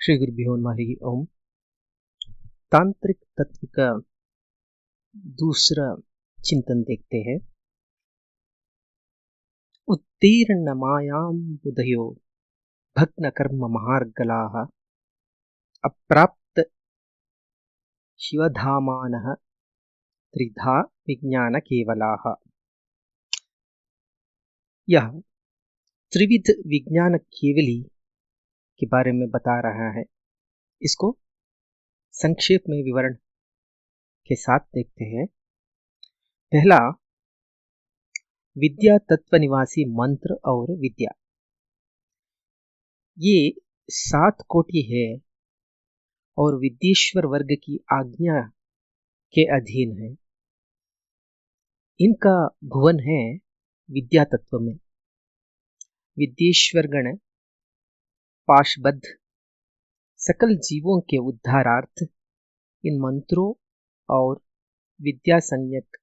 श्री गुरुभ्यो नमः। ओम। तांत्रिक तत्व का दूसरा चिंतन देखते हैं। उत्तीर्ण मायां बुधयो भग्न कर्म महार्गलाः अप्राप्त शिवधामानः त्रिधा विज्ञान केवलाः। यह त्रिविध विज्ञान केवली के बारे में बता रहा है। इसको संक्षेप में विवरण के साथ देखते हैं। पहला, विद्या तत्व निवासी मंत्र और विद्या। ये 7 कोटि है और विद्येश्वर वर्ग की आज्ञा के अधीन है। इनका भुवन है विद्या तत्व में। विद्येश्वर गण पाशबद्ध सकल जीवों के उद्धारार्थ इन मंत्रों और विद्या संज्ञक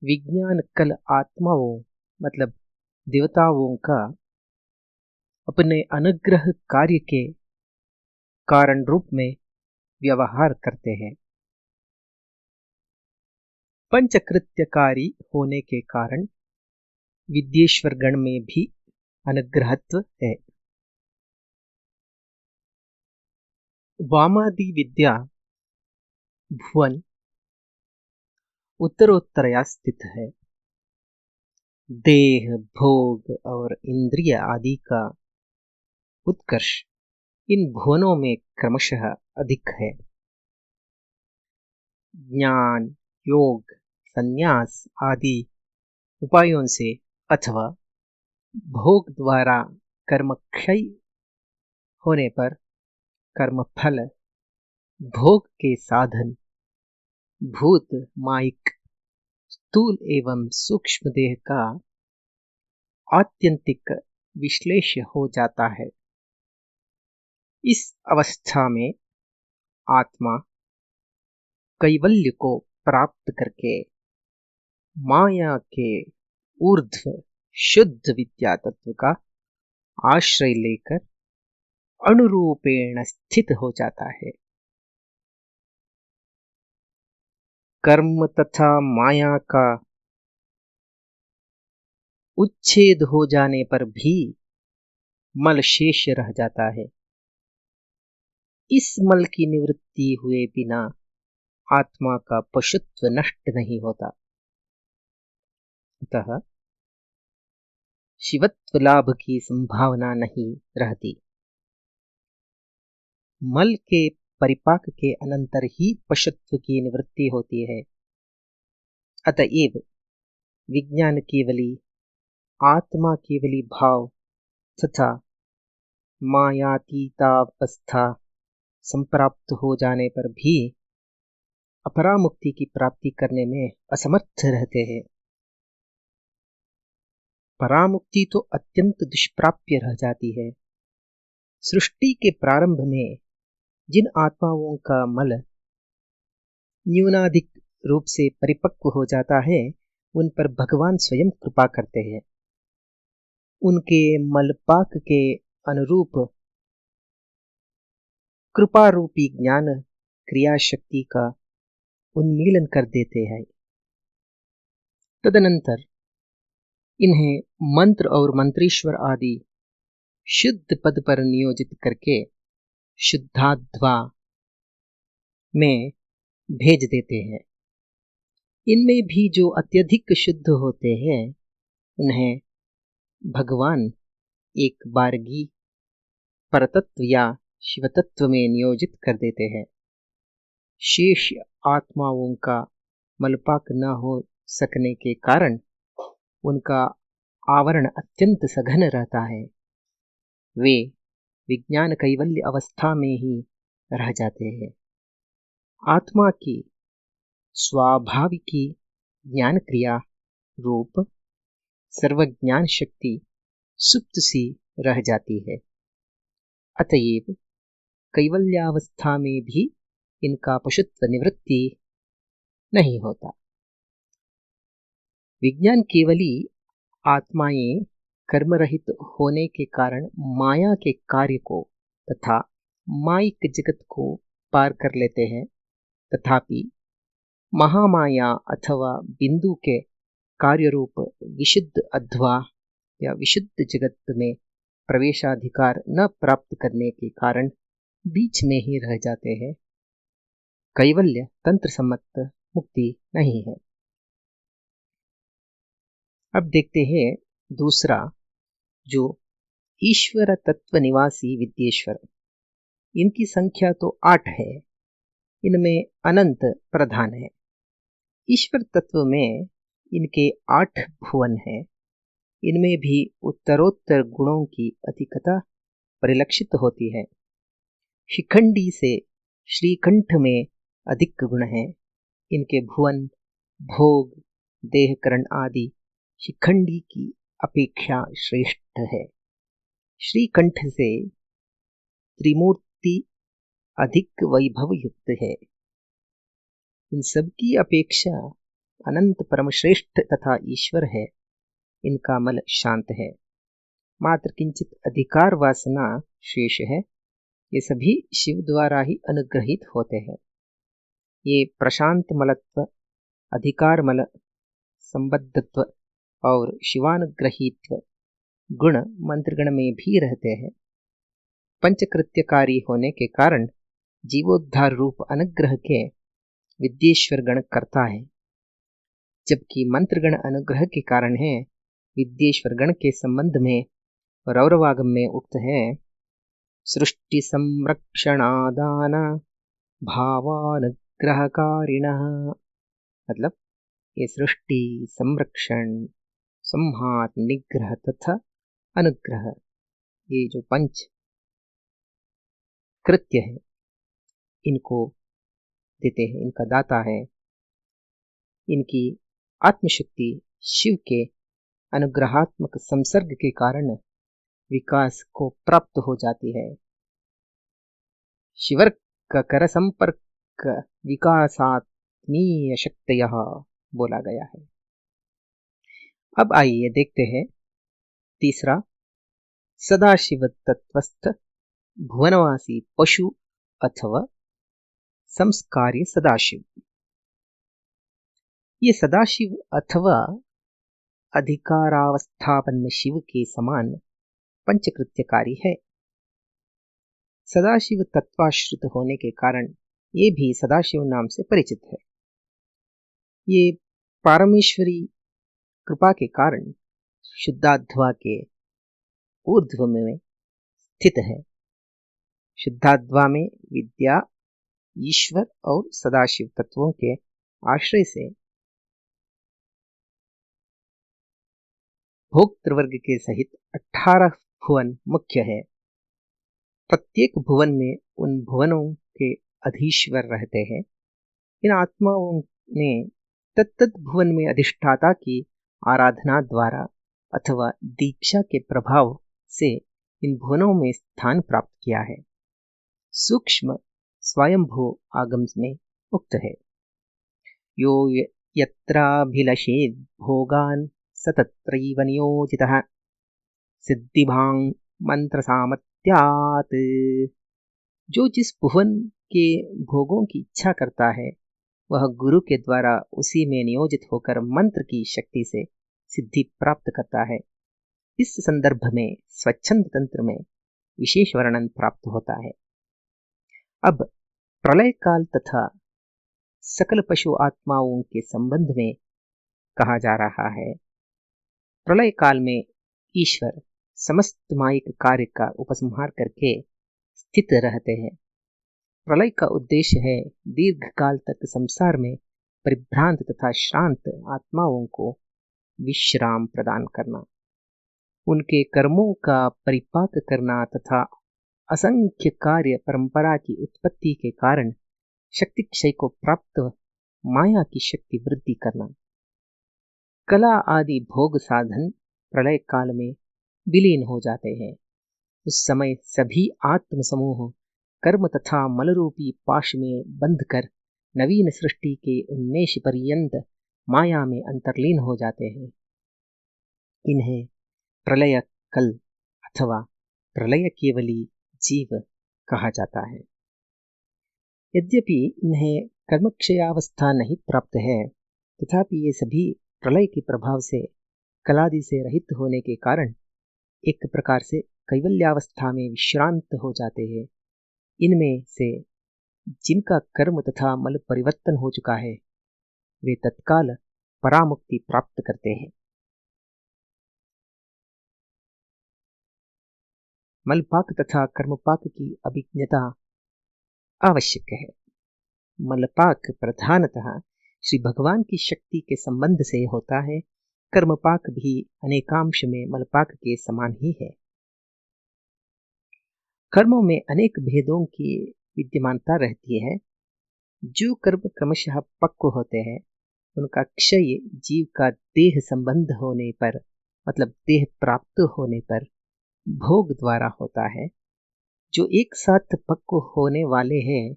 विज्ञान कल आत्माओं मतलब देवताओं का अपने अनुग्रह कार्य के कारण रूप में व्यवहार करते हैं। पंचकृत्यकारी होने के कारण विद्येश्वर गण में भी अनुग्रहत्व है। वामादि विद्या भुवन उत्तरोत्तरया स्थित है। देह, भोग और इंद्रिय आदि का उत्कर्ष इन भुवनों में क्रमशः अधिक है। ज्ञान, योग, संन्यास आदि उपायों से अथवा भोग द्वारा कर्मक्षय होने पर कर्मफल, भोग के साधन, भूत, माइक, स्थूल एवं सूक्ष्म देह का आत्यंतिक विश्लेषण हो जाता है। इस अवस्था में आत्मा कैवल्य को प्राप्त करके माया के ऊर्ध्व शुद्ध विद्या तत्व का आश्रय लेकर अनुरूपेण स्थित हो जाता है। कर्म तथा माया का उच्छेद हो जाने पर भी मल शेष रह जाता है। इस मल की निवृत्ति हुए बिना आत्मा का पशुत्व नष्ट नहीं होता। अतः शिवत्व लाभ की संभावना नहीं रहती। मल के परिपाक के अनंतर ही पशुत्व की निवृत्ति होती है। अतएव विज्ञान केवली, आत्मा केवली भाव तथा मायातीतावस्था संप्राप्त हो जाने पर भी अपरामुक्ति की प्राप्ति करने में असमर्थ रहते हैं। परामुक्ति तो अत्यंत दुष्प्राप्य रह जाती है। सृष्टि के प्रारंभ में जिन आत्माओं का मल न्यूनाधिक रूप से परिपक्व हो जाता है, उन पर भगवान स्वयं कृपा करते हैं। उनके मलपाक के अनुरूप कृपा रूपी ज्ञान क्रिया शक्ति का उन्मीलन कर देते हैं। तदनंतर इन्हें मंत्र और मंत्रेश्वर आदि शुद्ध पद पर नियोजित करके शुद्धाध्वा में भेज देते हैं। इनमें भी जो अत्यधिक शुद्ध होते हैं, उन्हें भगवान एक बारगी परतत्व या शिवतत्व में नियोजित कर देते हैं। शेष आत्माओं का मलपाक न हो सकने के कारण उनका आवरण अत्यंत सघन रहता है। वे विज्ञान कैवल्य अवस्था में ही रह जाते हैं। आत्मा की स्वाभाविकी ज्ञान क्रिया रूप सर्वज्ञान शक्ति सुप्त सी रह जाती है। अतएव कैवल्यावस्था में भी इनका पशुत्व निवृत्ति नहीं होता। विज्ञान केवली आत्माएं कर्मरहित होने के कारण माया के कार्य को तथा माइक जगत को पार कर लेते हैं, तथापि महामाया अथवा बिंदु के कार्यरूप विशुद्ध अध्वा या विशुद्ध जगत में प्रवेशाधिकार न प्राप्त करने के कारण बीच में ही रह जाते हैं। कैवल्य तंत्र सम्मत मुक्ति नहीं है। अब देखते हैं दूसरा, जो ईश्वर तत्व निवासी विद्येश्वर। इनकी संख्या तो 8 है, इनमें अनंत प्रधान है। ईश्वर तत्व में इनके 8 भुवन हैं। इनमें भी उत्तरोत्तर गुणों की अधिकता परिलक्षित होती है। शिखंडी से श्रीकंठ में अधिक गुण हैं। इनके भुवन, भोग, देहकरण आदि शिखंडी की अपेक्षा श्रेष्ठ है। श्रीकंठ से त्रिमूर्ति अधिक वैभव युक्त है। इन सब की अपेक्षा अनंत परमश्रेष्ठ तथा ईश्वर है। इनका मल शांत है, मात्र किंचित अधिकार वासना शेष है। ये सभी शिव द्वारा ही अनुग्रहित होते हैं। ये प्रशांत मलत्व, अधिकार मल, संबद्धत्व और शिवानुग्रहित्व गुण मंत्रगण में भी रहते हैं। पंचकृत्यकारी होने के कारण जीवोद्धार रूप अनुग्रह के विद्येश्वर गण करता है, जबकि मंत्रगण अनुग्रह के कारण है। विद्येश्वर गण के संबंध में रौरवागम में उक्त है, सृष्टि संरक्षणादान भावानुग्रहकारिणः। मतलब ये सृष्टि, संरक्षण, संहार, निग्रह तथा अनुग्रह, ये जो पंच कृत्य है, इनको देते हैं, इनका दाता है। इनकी आत्मशक्ति शिव के अनुग्रहात्मक संसर्ग के कारण विकास को प्राप्त हो जाती है। शिवर का कर संपर्क विकासात्मीय शक्तयः बोला गया है। अब आइए देखते हैं तीसरा, सदाशिव तत्वस्थ भुवनवासी पशु अथवा संस्कार्य सदाशिव। ये सदाशिव अथवा अधिकारावस्थापन्न शिव के समान पंचकृत्यकारी है। सदाशिव तत्वाश्रित होने के कारण ये भी सदाशिव नाम से परिचित है। ये पारमेश्वरी कृपा के कारण शुद्धाध्वा के ऊर्ध्व में स्थित है। शुद्धाध्वा में विद्या, ईश्वर और सदाशिव तत्वों के आश्रय से भोक्तृवर्ग के सहित 18 भुवन मुख्य है। प्रत्येक भुवन में उन भुवनों के अधीश्वर रहते हैं। इन आत्माओं ने तत्त भुवन में अधिष्ठाता की आराधना द्वारा अथवा दीक्षा के प्रभाव से इन भुवनों में स्थान प्राप्त किया है। सूक्ष्म स्वयंभू आगम में उक्त है, यो यत्राभिलषेद् भोगान् स तत्रैव नियोजितः सिद्धिभां मंत्र सामर्थ्यात्। जो जिस भुवन के भोगों की इच्छा करता है, वह गुरु के द्वारा उसी में नियोजित होकर मंत्र की शक्ति से सिद्धि प्राप्त करता है। इस संदर्भ में स्वच्छंद तंत्र में विशेष वर्णन प्राप्त होता है। अब प्रलय काल तथा सकल पशु आत्माओं के संबंध में कहा जा रहा है। प्रलय काल में ईश्वर समस्त मायिक कार्य का उपसंहार करके स्थित रहते हैं। प्रलय का उद्देश्य है दीर्घ काल तक संसार में परिभ्रांत तथा श्रांत आत्माओं को विश्राम प्रदान करना, उनके कर्मों का परिपाक करना तथा असंख्य कार्य परंपरा की उत्पत्ति के कारण शक्ति क्षय को प्राप्त माया की शक्ति वृद्धि करना। कला आदि भोग साधन प्रलय काल में विलीन हो जाते हैं। उस समय सभी आत्म समूह कर्म तथा मलरूपी पाश में बंध कर नवीन सृष्टि के उन्मेष पर्यंत माया में अंतर्लीन हो जाते हैं। इन्हें प्रलय कल अथवा प्रलय केवली जीव कहा जाता है। यद्यपि इन्हें कर्मक्षयावस्था नहीं प्राप्त है, तथापि ये सभी प्रलय के प्रभाव से कलादि से रहित होने के कारण एक प्रकार से कैवल्यावस्था में विश्रांत हो जाते हैं। इनमें से जिनका कर्म तथा मल परिवर्तन हो चुका है, वे तत्काल परामुक्ति प्राप्त करते हैं। मलपाक तथा कर्मपाक की अभिज्ञता आवश्यक है। मलपाक प्रधानतः श्री भगवान की शक्ति के संबंध से होता है। कर्मपाक भी अनेकांश में मलपाक के समान ही है। कर्मों में अनेक भेदों की विद्यमानता रहती है। जो कर्म क्रमशः पक्व होते हैं, उनका क्षय जीव का देह संबंध होने पर, मतलब देह प्राप्त होने पर भोग द्वारा होता है। जो एक साथ पक्व होने वाले हैं,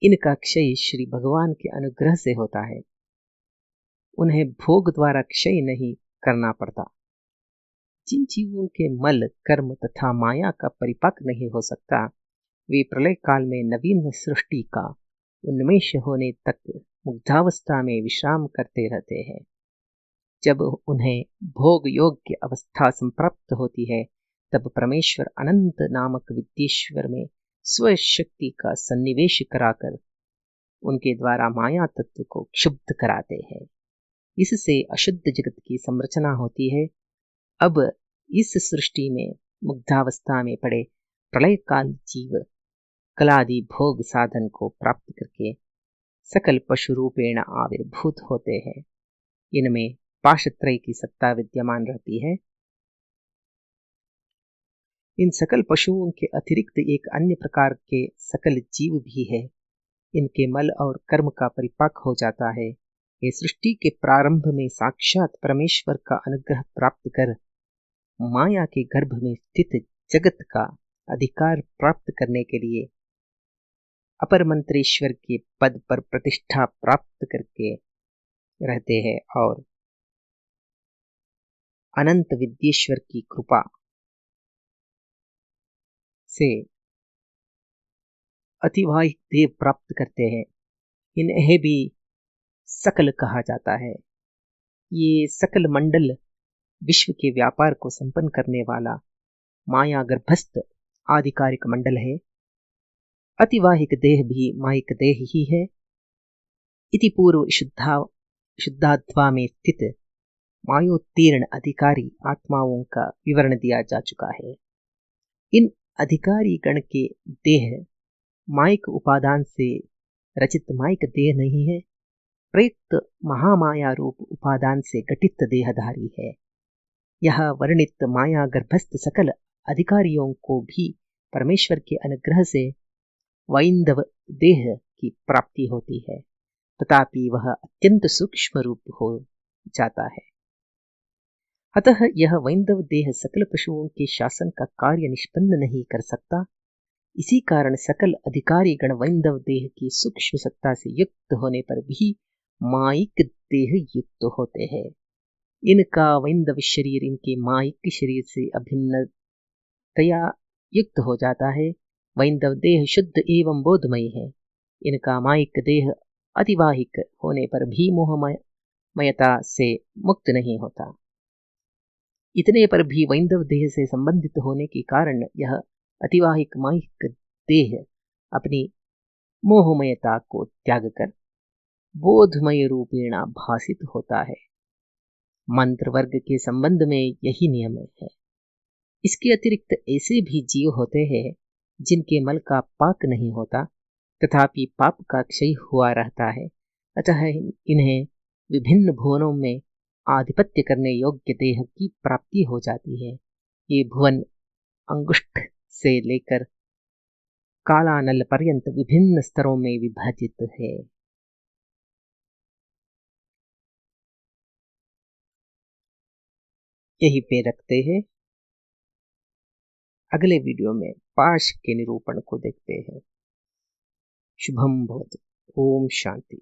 इनका क्षय श्री भगवान के अनुग्रह से होता है। उन्हें भोग द्वारा क्षय नहीं करना पड़ता। जिन जीवों के मल, कर्म तथा माया का परिपाक नहीं हो सकता, वे प्रलय काल में नवीन सृष्टि का उन्मेष होने तक मुग्धावस्था में विश्राम करते रहते हैं। जब उन्हें भोग योग की अवस्था संप्राप्त होती है, तब परमेश्वर अनंत नामक विद्येश्वर में स्वशक्ति का सन्निवेश कराकर उनके द्वारा माया तत्व को क्षुब्ध कराते हैं। इससे अशुद्ध जगत की संरचना होती है। अब इस सृष्टि में मुग्धावस्था में पड़े प्रलय काल जीव कलादि भोग साधन को प्राप्त करके सकल पशु रूपेण आविर्भूत होते हैं। इनमें पाशत्रय की सत्ता विद्यमान रहती है। इन सकल पशुओं के अतिरिक्त एक अन्य प्रकार के सकल जीव भी है। इनके मल और कर्म का परिपाक हो जाता है। ये सृष्टि के प्रारंभ में साक्षात परमेश्वर का अनुग्रह प्राप्त कर माया के गर्भ में स्थित जगत का अधिकार प्राप्त करने के लिए अपर मंत्रेश्वर के पद पर प्रतिष्ठा प्राप्त करके रहते हैं और अनंत विद्येश्वर की कृपा से अतिवाहिक देव प्राप्त करते हैं। इन्हें भी सकल कहा जाता है। ये सकल मंडल विश्व के व्यापार को संपन्न करने वाला माया गर्भस्थ आधिकारिक मंडल है। अतिवाहिक देह भी माइक देह ही है। इति पूर्व शुद्धात्मा में स्थित मायोत्तीर्ण अधिकारी आत्माओं का विवरण दिया जा चुका है। इन अधिकारी गण के देह माइक उपादान से रचित माइक देह नहीं है, प्रयुक्त महामाया रूप उपादान से गठित देहधारी है। यह वर्णित माया गर्भस्थ सकल अधिकारियों को भी परमेश्वर के अनुग्रह से वैंदव देह की प्राप्ति होती है, तथापि वह अत्यंत सूक्ष्म रूप हो जाता है। अतः यह वैंदव देह सकल पशुओं के शासन का कार्य निष्पन्न नहीं कर सकता। इसी कारण सकल अधिकारी गण वैंदव देह की सूक्ष्म सत्ता से युक्त होने पर भी माइक देह युक्त होते हैं। इनका वैंदव शरीर इनके माइक शरीर से अभिन्नतया युक्त हो जाता है। वैंदव देह शुद्ध एवं बोधमय है। इनका माइक देह अतिवाहिक होने पर भी मोहमयता से मुक्त नहीं होता। इतने पर भी वैंदव देह से संबंधित होने के कारण यह अतिवाहिक माइक देह अपनी मोहमयता को त्याग कर बोधमय रूपेण भासित होता है। मंत्र वर्ग के संबंध में यही नियम है। इसके अतिरिक्त ऐसे भी जीव होते हैं जिनके मल का पाक नहीं होता, तथापि पाप का क्षय हुआ रहता है। अतः इन्हें विभिन्न भुवनों में आधिपत्य करने योग्य देह की प्राप्ति हो जाती है। ये भुवन अंगुष्ठ से लेकर कालानल पर्यंत विभिन्न स्तरों में विभाजित है। यही पे रखते हैं। अगले वीडियो में पाश के निरूपण को देखते हैं। शुभम भवतु। ओम शांति।